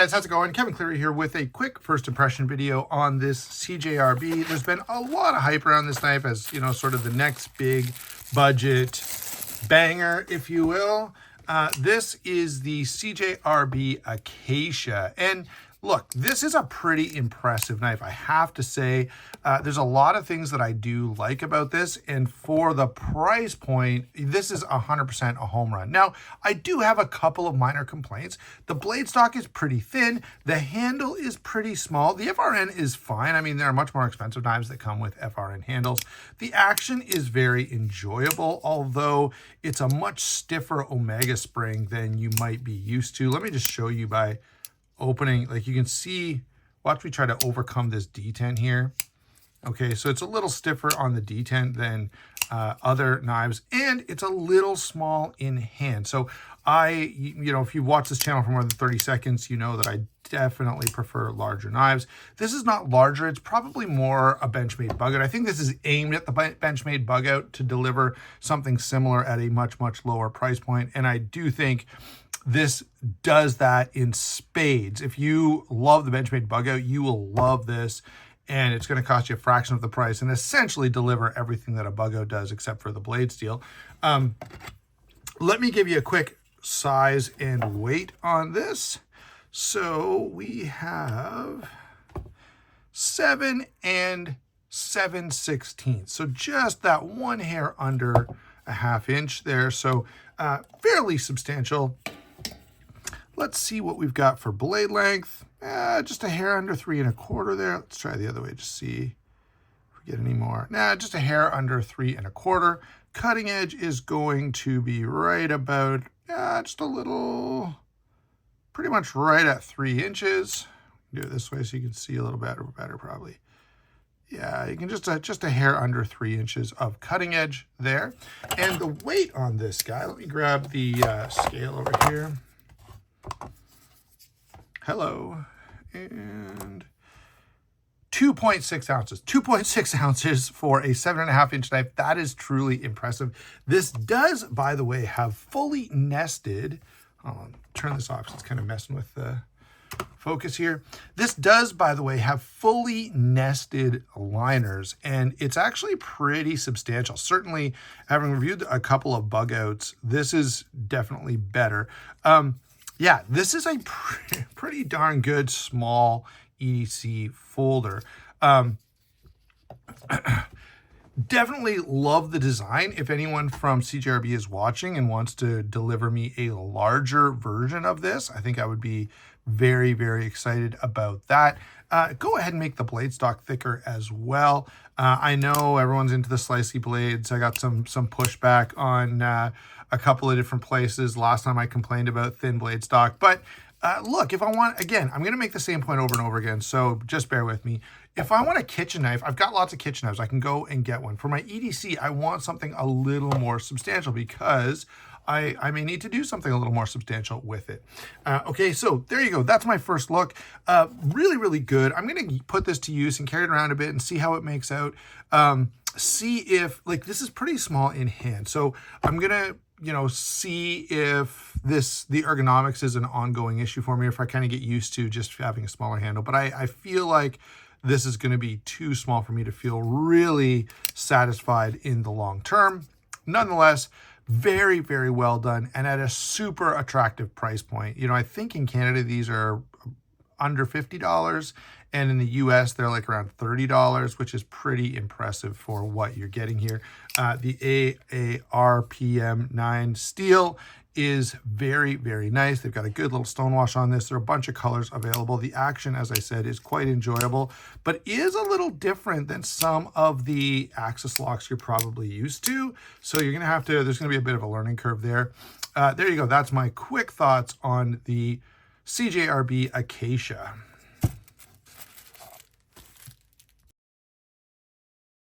guys, how's it going? Kevin Cleary here with a quick first impression video on this CJRB. There's been a lot of hype around this knife as, you know, sort of the next big budget banger, if you will. This is the CJRB Acacia. And look, this is a pretty impressive knife, I have to say. There's a lot of things that I do like about this, and for the price point, this is 100% a home run. Now, I do have a couple of minor complaints. The blade stock is pretty thin. The handle is pretty small. The FRN is fine. I mean, there are much more expensive knives that come with FRN handles. The action is very enjoyable, although it's a much stiffer Omega spring than you might be used to. Let me just show you by opening, like you can see, watch me try to overcome this detent here. Okay, so it's a little stiffer on the detent than other knives, and it's a little small in hand. So you know, if you watch this channel for more than 30 seconds, you know that I definitely prefer larger knives. This is not larger, it's probably more a Benchmade bug out. I think this is aimed at the Benchmade bug out to deliver something similar at a much, much lower price point. And I do think this does that in spades. If you love the Benchmade bug out, you will love this, and it's going to cost you a fraction of the price and essentially deliver everything that a bug out does except for the blade steel. Let me give you a quick size and weight on this. So we have 7 7/16. So just that one hair under a ½ inch there. So fairly substantial. Let's see what we've got for blade length. Just a hair under 3 1/4 there. Let's try the other way to see if we get any more. Nah, just a hair under 3 1/4. Cutting edge is going to be right about, just a little, pretty much right at 3 inches. Do it this way so you can see a little better probably. Yeah, you can just a hair under 3 inches of cutting edge there. And the weight on this guy, let me grab the scale over here. Hello, and 2.6 ounces. 2.6 ounces for a 7.5 inch knife. That is truly impressive. This does, by the way, have fully nested. I'll turn this off, it's kind of messing with the focus here. This does, by the way, have fully nested liners, and it's actually pretty substantial. Certainly, having reviewed a couple of bug outs, this is definitely better. Yeah, this is a pretty darn good small EDC folder. Definitely love the design. If anyone from CJRB is watching and wants to deliver me a larger version of this, I think I would be very, very excited about that. Go ahead and make the blade stock thicker as well. I know everyone's into the slicey blades. I got some pushback on a couple of different places. Last time I complained about thin blade stock, but look, if I want, again, I'm going to make the same point over and over again, so just bear with me. If I want a kitchen knife, I've got lots of kitchen knives. I can go and get one. For my EDC, I want something a little more substantial because I may need to do something a little more substantial with it. Okay, so there you go. That's my first look. Really, really good. I'm going to put this to use and carry it around a bit and see how it makes out. See if, like, this is pretty small in hand. So I'm going to, you know, see if the ergonomics is an ongoing issue for me, or if I kind of get used to just having a smaller handle. But I feel like this is going to be too small for me to feel really satisfied in the long term. Nonetheless, very, very well done, and at a super attractive price point. You know, I think in Canada these are under $50, and in the US they're like around $30, which is pretty impressive for what you're getting here. The AARPM9 steel is very, very nice. They've got a good little stonewash on this. There are a bunch of colors available. The action, as I said, is quite enjoyable, but is a little different than some of the axis locks you're probably used to. So you're gonna have to, there's gonna be a bit of a learning curve there. There you go. That's my quick thoughts on the CJRB Acacia.